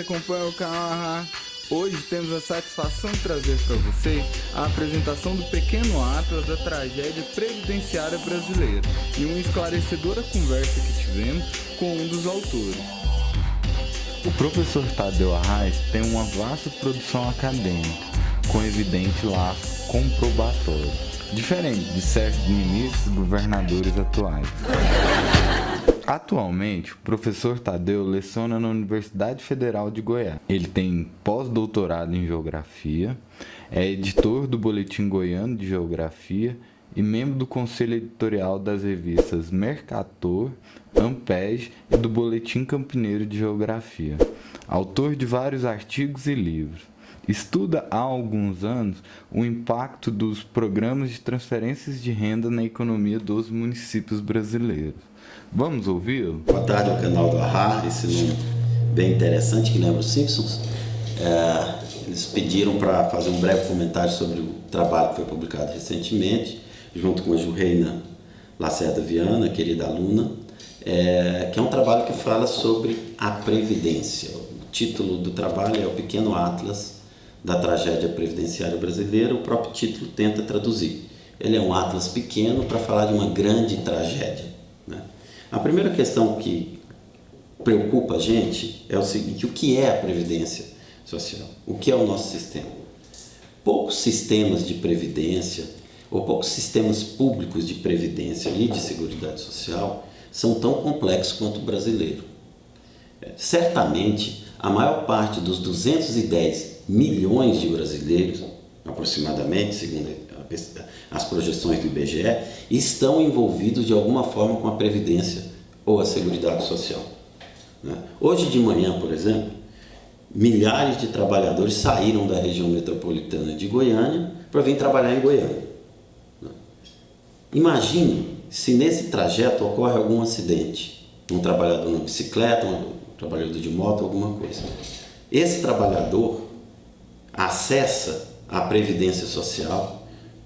acompanha o canal Arra. Hoje temos a satisfação de trazer para vocês a apresentação do pequeno atlas da tragédia previdenciária brasileira e uma esclarecedora conversa que tivemos com um dos autores. O professor Tadeu Arraes tem uma vasta produção acadêmica, com evidente laço comprobatório, diferente de certos ministros e governadores atuais. Atualmente, o professor Tadeu leciona na Universidade Federal de Goiás. Ele tem pós-doutorado em Geografia, é editor do Boletim Goiano de Geografia e membro do Conselho Editorial das revistas Mercator, Ampeg e do Boletim Campineiro de Geografia. Autor de vários artigos e livros. Estuda há alguns anos o impacto dos programas de transferências de renda na economia dos municípios brasileiros. Vamos ouvi-lo? Boa tarde ao canal do Arra, esse nome bem interessante que lembra os Simpsons. Eles pediram para fazer um breve comentário sobre o trabalho que foi publicado recentemente, junto com a Jurreina Lacerda Viana, querida aluna, que é um trabalho que fala sobre a Previdência. O título do trabalho é O Pequeno Atlas da Tragédia Previdenciária Brasileira. O próprio título tenta traduzir. Ele é um atlas pequeno para falar de uma grande tragédia, né? A primeira questão que preocupa a gente é o seguinte: o que é a Previdência Social? O que é o nosso sistema? Poucos sistemas de previdência ou poucos sistemas públicos de previdência e de seguridade social são tão complexos quanto o brasileiro. Certamente, a maior parte dos 210 milhões de brasileiros, aproximadamente, segundo as projeções do IBGE, estão envolvidos de alguma forma com a Previdência ou a Seguridade Social, né? Hoje de manhã, por exemplo, milhares de trabalhadores saíram da região metropolitana de Goiânia para vir trabalhar em Goiânia, né? Imagine se nesse trajeto ocorre algum acidente, um trabalhador na bicicleta, um trabalhador de moto, alguma coisa. Esse trabalhador acessa a Previdência Social,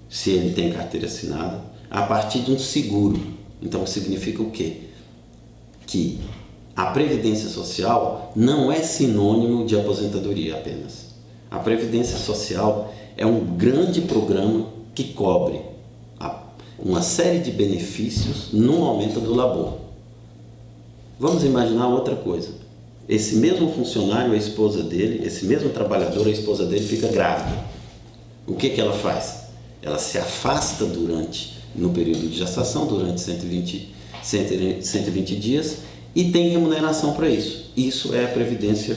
se ele tem carteira assinada, a partir de um seguro. Então significa o quê? Que a Previdência Social não é sinônimo de aposentadoria apenas. A Previdência Social é um grande programa que cobre uma série de benefícios no momento do labor. Vamos imaginar outra coisa. Esse mesmo funcionário, a esposa dele, esse mesmo trabalhador, a esposa dele fica grávida. O que ela faz? Ela se afasta no período de gestação, durante 120 dias, e tem remuneração para isso. Isso é a Previdência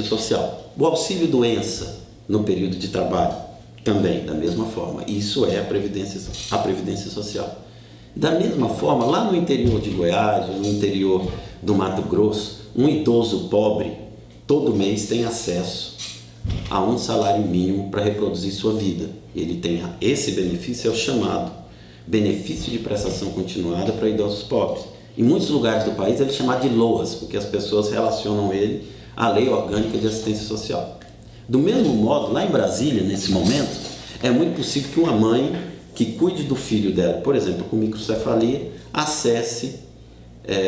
Social. O auxílio-doença no período de trabalho, também, da mesma forma. Isso é a Previdência Social. Da mesma forma, lá no interior de Goiás, no interior do Mato Grosso, um idoso pobre, todo mês tem acesso a um salário mínimo para reproduzir sua vida. Ele tem esse benefício, é o chamado benefício de prestação continuada para idosos pobres. Em muitos lugares do país ele é chamado de LOAS, porque as pessoas relacionam ele à Lei Orgânica de Assistência Social. Do mesmo modo, lá em Brasília, nesse momento, é muito possível que uma mãe que cuide do filho dela, por exemplo, com microcefalia, acesse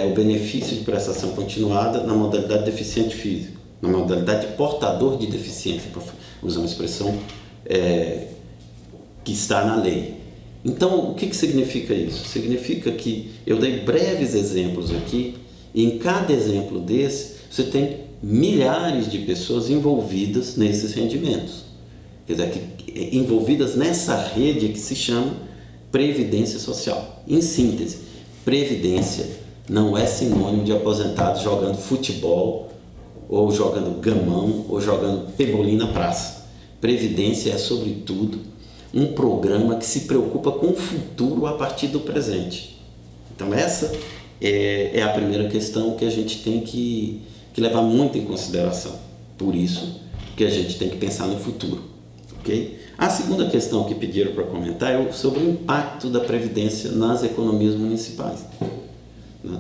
o benefício de prestação continuada na modalidade deficiente físico, na modalidade de portador de deficiência, para usar uma expressão que está na lei. Então, o que significa isso? Significa que eu dei breves exemplos aqui, e em cada exemplo desse, você tem milhares de pessoas envolvidas nesses rendimentos. Quer dizer, envolvidas nessa rede que se chama Previdência Social. Em síntese, Previdência não é sinônimo de aposentados jogando futebol, ou jogando gamão, ou jogando pebolim na praça. Previdência é, sobretudo, um programa que se preocupa com o futuro a partir do presente. Então essa é a primeira questão que a gente tem que levar muito em consideração. Por isso que a gente tem que pensar no futuro, ok? A segunda questão que pediram para comentar é sobre o impacto da Previdência nas economias municipais, né?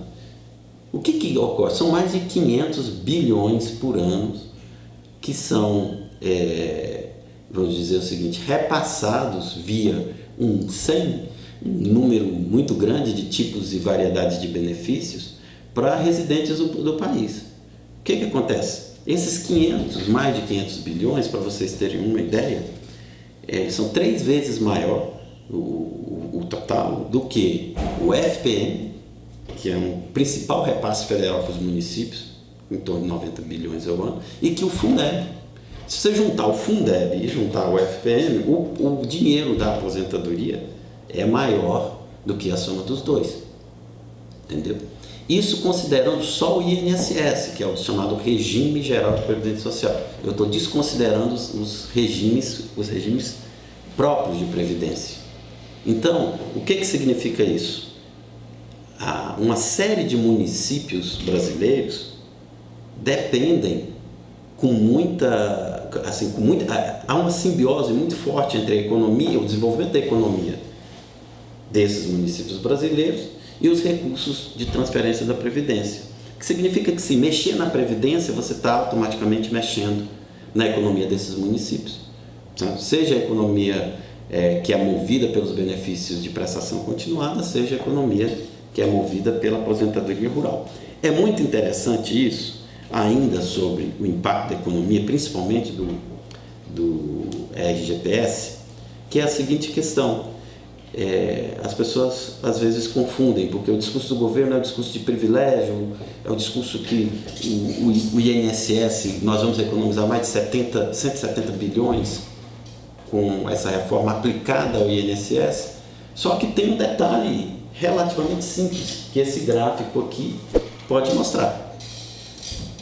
O que ocorre? São mais de 500 bilhões por ano que são, vamos dizer o seguinte, repassados via um número muito grande de tipos e variedades de benefícios para residentes do país. O que acontece? Esses 500, mais de 500 bilhões, para vocês terem uma ideia, são 3 vezes maior o total do que o FPM, que é um principal repasse federal para os municípios, em torno de 90 bilhões ao ano, e que o Fundeb. Se você juntar o Fundeb e juntar o FPM, o dinheiro da aposentadoria é maior do que a soma dos dois. Entendeu? Isso considerando só o INSS, que é o chamado Regime Geral de Previdência Social. Eu estou desconsiderando os regimes próprios de previdência. Então, o que significa isso? Uma série de municípios brasileiros dependem há uma simbiose muito forte entre a economia, o desenvolvimento da economia desses municípios brasileiros e os recursos de transferência da Previdência. O que significa que se mexer na Previdência, você está automaticamente mexendo na economia desses municípios. Seja a economia que é movida pelos benefícios de prestação continuada, seja a economia que é movida pela aposentadoria rural. É muito interessante isso, ainda sobre o impacto da economia, principalmente do RGPS, que é a seguinte questão. As pessoas às vezes confundem, porque o discurso do governo é o discurso de privilégio, é o discurso que o INSS, nós vamos economizar mais de 170 bilhões com essa reforma aplicada ao INSS, só que tem um detalhe relativamente simples, que esse gráfico aqui pode mostrar.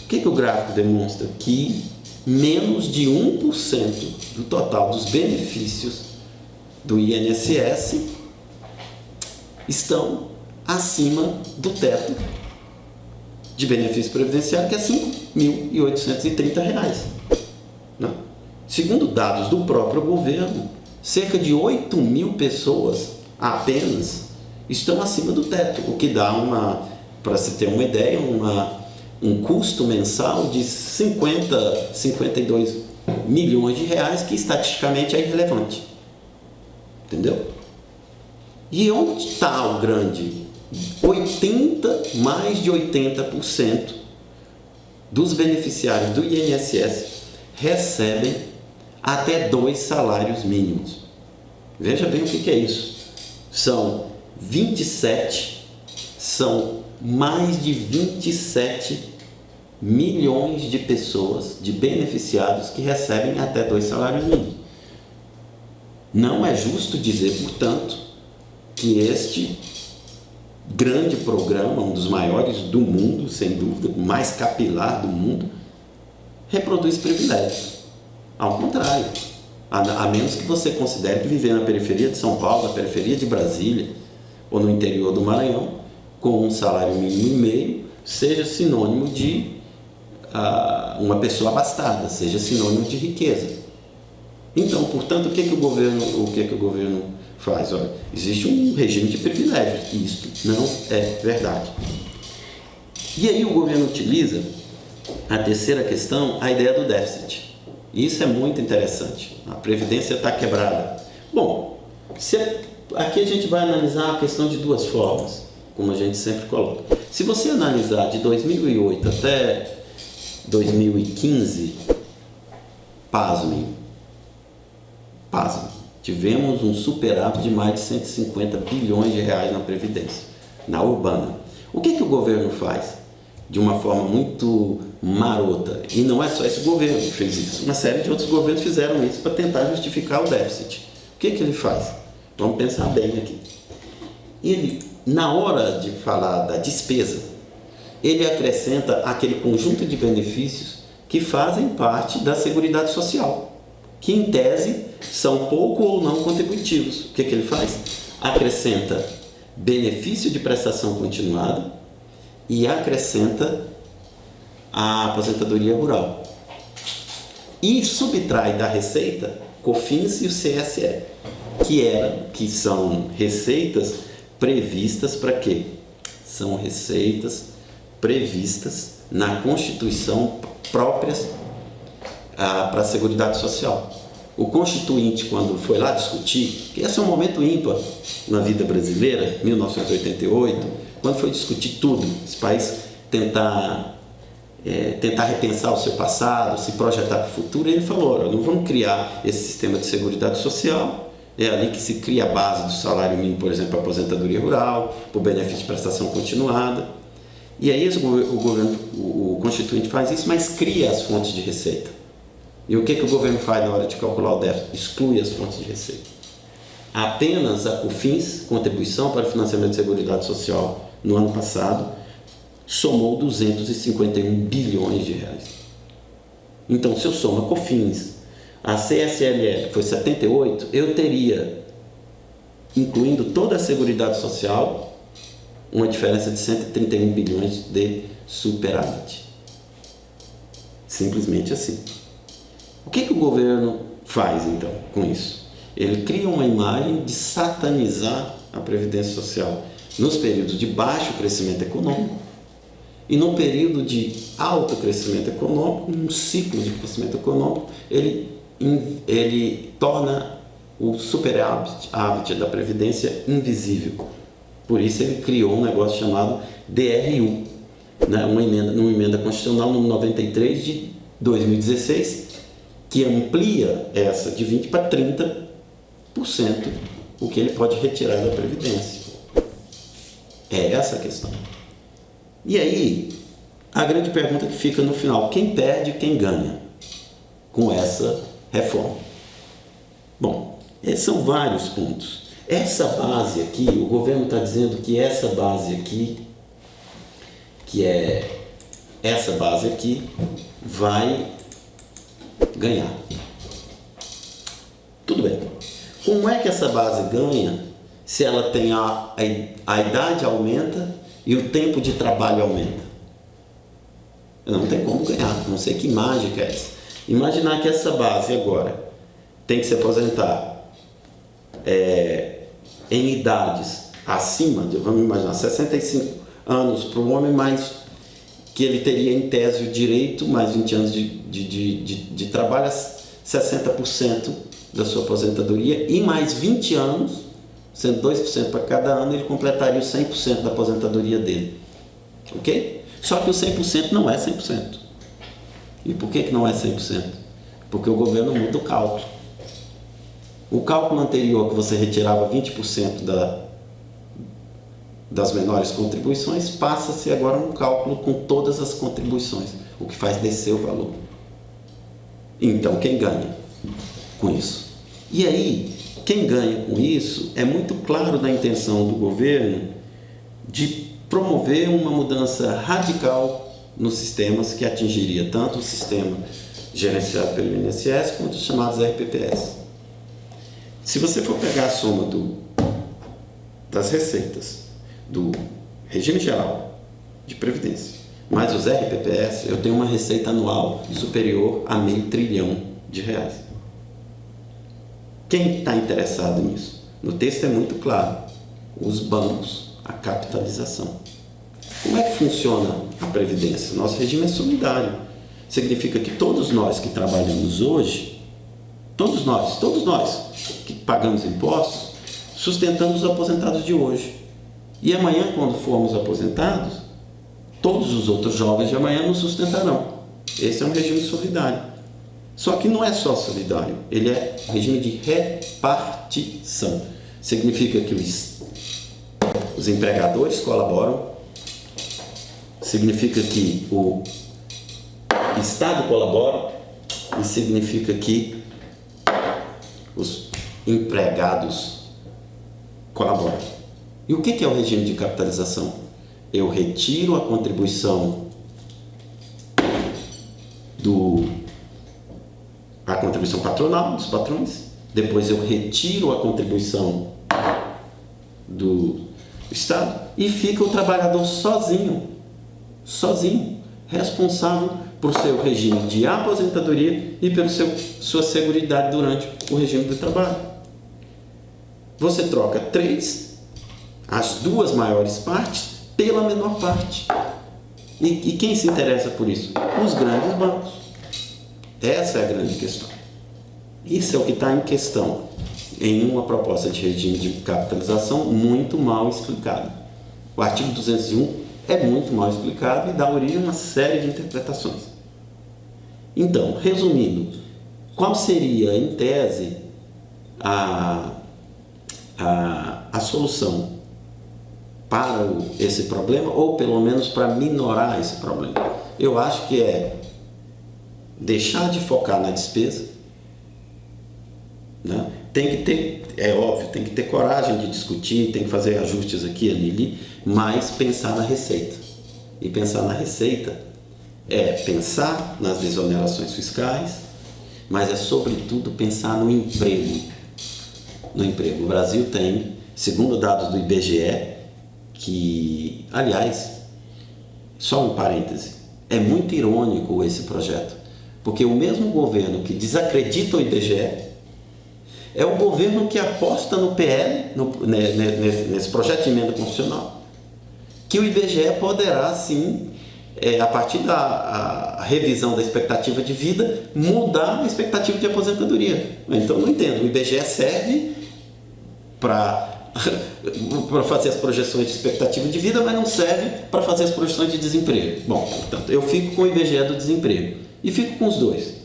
O que o gráfico demonstra? Que menos de 1% do total dos benefícios do INSS estão acima do teto de benefício previdenciário, que é R$ 5.830. Né? Segundo dados do próprio governo, cerca de 8 mil pessoas apenas estão acima do teto, o que dá para se ter uma ideia, um custo mensal de 52 milhões de reais, que estatisticamente é irrelevante. Entendeu? E onde está o grande? Mais de 80% dos beneficiários do INSS recebem até 2 salários mínimos. Veja bem o que é isso. São mais de 27 milhões de pessoas, de beneficiados, que recebem até 2 salários mínimos. Não é justo dizer, portanto, que este grande programa, um dos maiores do mundo, sem dúvida, o mais capilar do mundo, reproduz privilégios. Ao contrário, a menos que você considere que viver na periferia de São Paulo, na periferia de Brasília ou no interior do Maranhão, com um salário mínimo e meio, seja sinônimo de uma pessoa abastada, seja sinônimo de riqueza. Então, portanto, o que o governo faz? Olha, existe um regime de privilégios, e isso não é verdade. E aí o governo utiliza a terceira questão, a ideia do déficit. E isso é muito interessante. A Previdência está quebrada. Bom, aqui a gente vai analisar a questão de 2 formas, como a gente sempre coloca. Se você analisar de 2008 até 2015, pasmem, tivemos um superávit de mais de 150 bilhões de reais na Previdência, na urbana. O que o governo faz? De uma forma muito marota, e não é só esse governo que fez isso, uma série de outros governos fizeram isso para tentar justificar o déficit. O que ele faz? Vamos pensar bem aqui. Ele, na hora de falar da despesa, ele acrescenta aquele conjunto de benefícios que fazem parte da Seguridade Social, que em tese são pouco ou não contributivos. O que ele faz? Acrescenta benefício de prestação continuada e acrescenta a aposentadoria rural. E subtrai da receita COFINS e o CSE, que são receitas previstas para quê? São receitas previstas na Constituição próprias para a Seguridade Social. O Constituinte, quando foi lá discutir, que esse é um momento ímpar na vida brasileira, 1988, quando foi discutir tudo, esse país tentar tentar repensar o seu passado, se projetar para o futuro. E ele falou, olha, não vamos criar esse sistema de seguridade social, é ali que se cria a base do salário mínimo, por exemplo, para a aposentadoria rural, para o benefício de prestação continuada. E aí o Constituinte faz isso, mas cria as fontes de receita. E o que o governo faz na hora de calcular o déficit? Exclui as fontes de receita. Apenas a COFINS, Contribuição para o Financiamento de Seguridade Social, no ano passado, somou 251 bilhões de reais. Então, se eu somo a COFINS, a CSLL, que foi 78, eu teria, incluindo toda a Seguridade Social, uma diferença de 131 bilhões de superávit. Simplesmente assim. O que o governo faz, então, com isso? Ele cria uma imagem de satanizar a Previdência Social nos períodos de baixo crescimento econômico e no período de alto crescimento econômico, num ciclo de crescimento econômico, ele torna o superávit da Previdência invisível. Por isso ele criou um negócio chamado DRU, né? Uma emenda constitucional número 93 de 2016, que amplia essa de 20% para 30%, o que ele pode retirar da Previdência. É essa a questão. E aí, a grande pergunta que fica no final, quem perde e quem ganha com essa reforma? Bom, esses são vários pontos. Essa base aqui, o governo está dizendo que essa base aqui, vai ganhar. Tudo bem. Como é que essa base ganha se ela tem a idade aumenta e o tempo de trabalho aumenta? Não tem como ganhar, não sei que mágica é essa. Imaginar que essa base agora tem que se aposentar em idades acima, vamos imaginar, 65 anos para o homem, mais que ele teria em tese o direito, mais 20 anos de trabalho, 60% da sua aposentadoria, e mais 20 anos, sendo 2% para cada ano, ele completaria os 100% da aposentadoria dele. Ok? Só que o 100% não é 100%. E por que não é 100%? Porque o governo muda o cálculo. O cálculo anterior, que você retirava 20% das menores contribuições, passa a ser agora um cálculo com todas as contribuições, o que faz descer o valor. Então, quem ganha com isso? E aí, quem ganha com isso é muito claro na intenção do governo de promover uma mudança radical nos sistemas que atingiria tanto o sistema gerenciado pelo INSS quanto os chamados RPPS. Se você for pegar a soma das receitas do regime geral de previdência mais os RPPS, eu tenho uma receita anual superior a R$500 bilhão. Quem está interessado nisso? No texto é muito claro: os bancos, a capitalização. Como é que funciona a Previdência? Nosso regime é solidário. Significa que todos nós que trabalhamos hoje, todos nós que pagamos impostos, sustentamos os aposentados de hoje. E amanhã, quando formos aposentados, todos os outros jovens de amanhã nos sustentarão. Esse é um regime solidário. Só que não é só solidário, ele é um regime de repartição. Significa que os empregadores colaboram, significa que o Estado colabora e significa que os empregados colaboram. E o que é o regime de capitalização? Eu retiro a contribuição patronal dos patrões, depois eu retiro a contribuição do Estado e fica o trabalhador sozinho, responsável por seu regime de aposentadoria e pela sua seguridade durante o regime do trabalho. Você troca as duas maiores partes pela menor parte. E quem se interessa por isso? Os grandes bancos. Essa é a grande questão. Isso é o que está em questão em uma proposta de regime de capitalização muito mal explicada. O artigo 201 é muito mal explicado e dá origem a uma série de interpretações. Então, resumindo, qual seria, em tese, a solução para esse problema, ou pelo menos para minorar esse problema? Eu acho que é deixar de focar na despesa, né? Tem que ter, é óbvio, tem que ter coragem de discutir, tem que fazer ajustes aqui e ali, mas pensar na receita. E pensar na receita é pensar nas exonerações fiscais, mas é sobretudo pensar no emprego. No emprego. O Brasil tem, segundo dados do IBGE, que, aliás, só um parêntese, é muito irônico esse projeto, porque o mesmo governo que desacredita o IBGE é o governo que aposta no PL, nesse projeto de emenda constitucional, que o IBGE poderá, sim, a partir da revisão da expectativa de vida, mudar a expectativa de aposentadoria. Então, não entendo. O IBGE serve para fazer as projeções de expectativa de vida, mas não serve para fazer as projeções de desemprego. Bom, portanto, eu fico com o IBGE do desemprego e fico com os dois.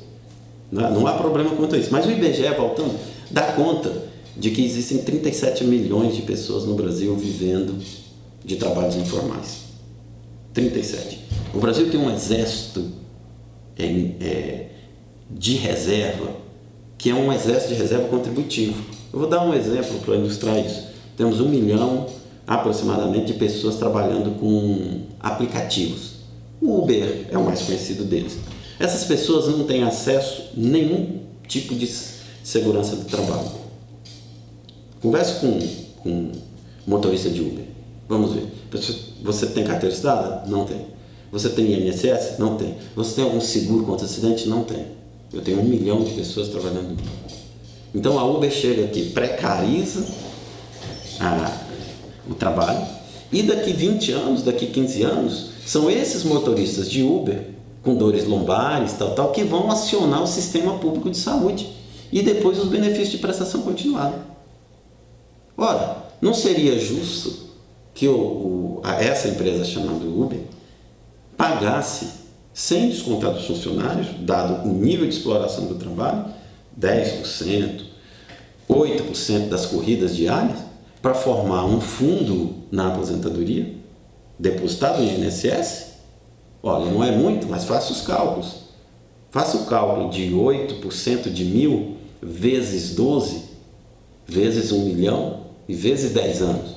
Não há problema quanto a isso. Mas o IBGE, voltando, dá conta de que existem 37 milhões de pessoas no Brasil vivendo de trabalhos informais. 37. O Brasil tem um exército de reserva, que é um exército de reserva contributivo. Eu vou dar um exemplo para ilustrar isso. Temos 1 milhão aproximadamente de pessoas trabalhando com aplicativos. O Uber é o mais conhecido deles. Essas pessoas não têm acesso a nenhum tipo de segurança do trabalho. Converse com um motorista de Uber. Vamos ver. Você tem carteira assinada? Não tem. Você tem INSS? Não tem. Você tem algum seguro contra acidente? Não tem. Eu tenho 1 milhão de pessoas trabalhando. Então a Uber chega aqui, precariza o trabalho, e daqui 20 anos, daqui 15 anos, são esses motoristas de Uber com dores lombares, tal, que vão acionar o sistema público de saúde e depois os benefícios de prestação continuada. Ora, não seria justo que essa empresa chamada Uber pagasse, sem descontar dos funcionários, dado o nível de exploração do trabalho, 10%, 8% das corridas diárias, para formar um fundo na aposentadoria, depositado no INSS? Olha, não é muito, mas faça os cálculos. Faça o cálculo de 8% de 1.000 vezes 12, vezes 1 milhão e vezes 10 anos.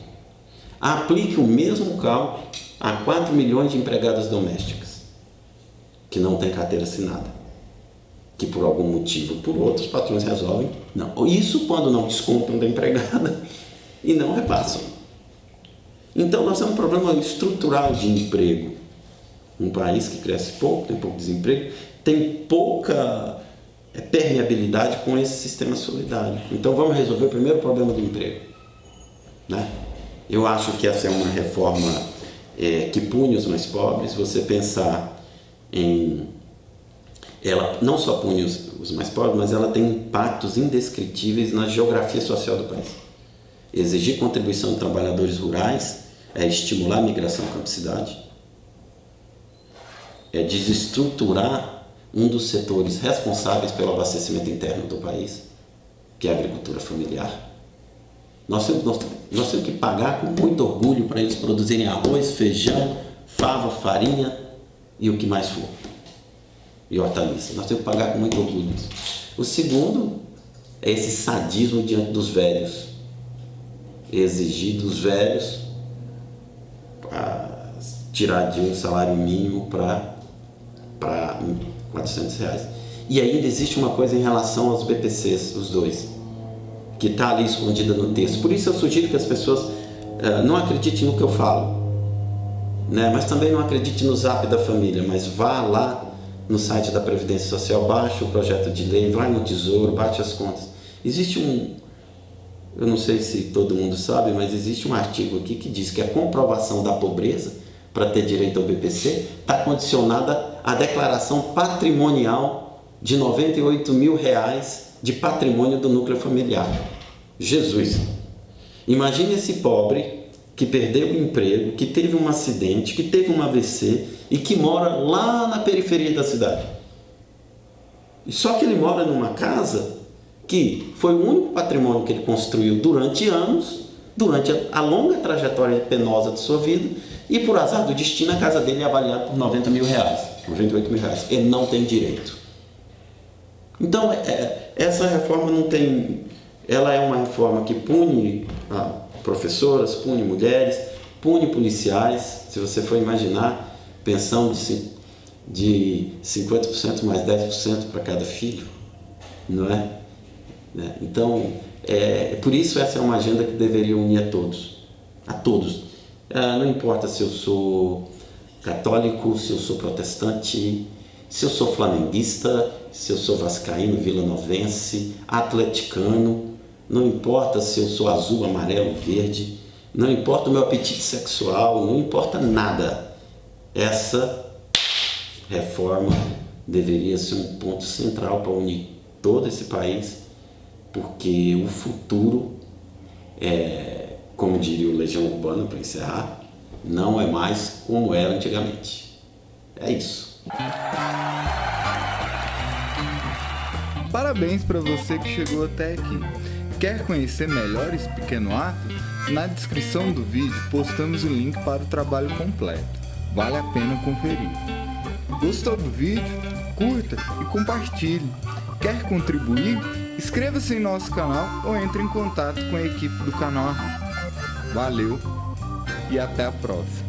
Aplique o mesmo cálculo a 4 milhões de empregadas domésticas que não têm carteira assinada, que por algum motivo ou por outro os patrões resolvem não. Isso quando não descontam da empregada e não repassam. Então nós temos um problema estrutural de emprego. Um país que cresce pouco, tem pouco desemprego, tem pouca permeabilidade com esse sistema solidário. Então vamos resolver o primeiro problema do emprego, né? Eu acho que essa é uma reforma que pune os mais pobres. Você pensar em... Ela não só pune os mais pobres, mas ela tem impactos indescritíveis na geografia social do país. Exigir contribuição de trabalhadores rurais é estimular a migração à campo-cidade, é desestruturar um dos setores responsáveis pelo abastecimento interno do país, que é a agricultura familiar. Nós temos que pagar com muito orgulho para eles produzirem arroz, feijão, fava, farinha e o que mais for. E hortaliças. Nós temos que pagar com muito orgulho isso. O segundo é esse sadismo diante dos velhos. Exigir dos velhos tirar de um salário mínimo para R$400. E ainda existe uma coisa em relação aos BPCs, os dois, que está ali escondida no texto. Por isso eu sugiro que as pessoas não acreditem no que eu falo, né? Mas também não acredite no Zap da Família, mas vá lá no site da Previdência Social, baixe o projeto de lei, vai no Tesouro, bate as contas. Existe eu não sei se todo mundo sabe, mas existe um artigo aqui que diz que a comprovação da pobreza para ter direito ao BPC está condicionada à declaração patrimonial de R$98 mil de patrimônio do núcleo familiar. Jesus! Imagine esse pobre que perdeu o emprego, que teve um acidente, que teve um AVC e que mora lá na periferia da cidade. Só que ele mora numa casa que foi o único patrimônio que ele construiu durante anos, durante a longa trajetória penosa de sua vida, e por azar do destino a casa dele é avaliada por R$90 mil, R$98 mil. Ele não tem direito. Então, essa reforma não tem... Ela é uma reforma que pune professoras, pune mulheres, pune policiais. Se você for imaginar, pensão de 50% mais 10% para cada filho, não é? Então, por isso essa é uma agenda que deveria unir a todos. A todos. Não importa se eu sou católico, se eu sou protestante, se eu sou flamenguista, se eu sou vascaíno, vilanovense, atleticano, não importa se eu sou azul, amarelo, verde, não importa o meu apetite sexual, não importa nada. Essa reforma deveria ser um ponto central para unir todo esse país, porque o futuro, como diria o Legião Urbana, para encerrar, não é mais como era antigamente. É isso. Parabéns para você que chegou até aqui. Quer conhecer melhor esse pequeno ato? Na descrição do vídeo postamos o link para o trabalho completo. Vale a pena conferir. Gostou do vídeo? Curta e compartilhe. Quer contribuir? Inscreva-se em nosso canal ou entre em contato com a equipe do canal Valeu e até a próxima.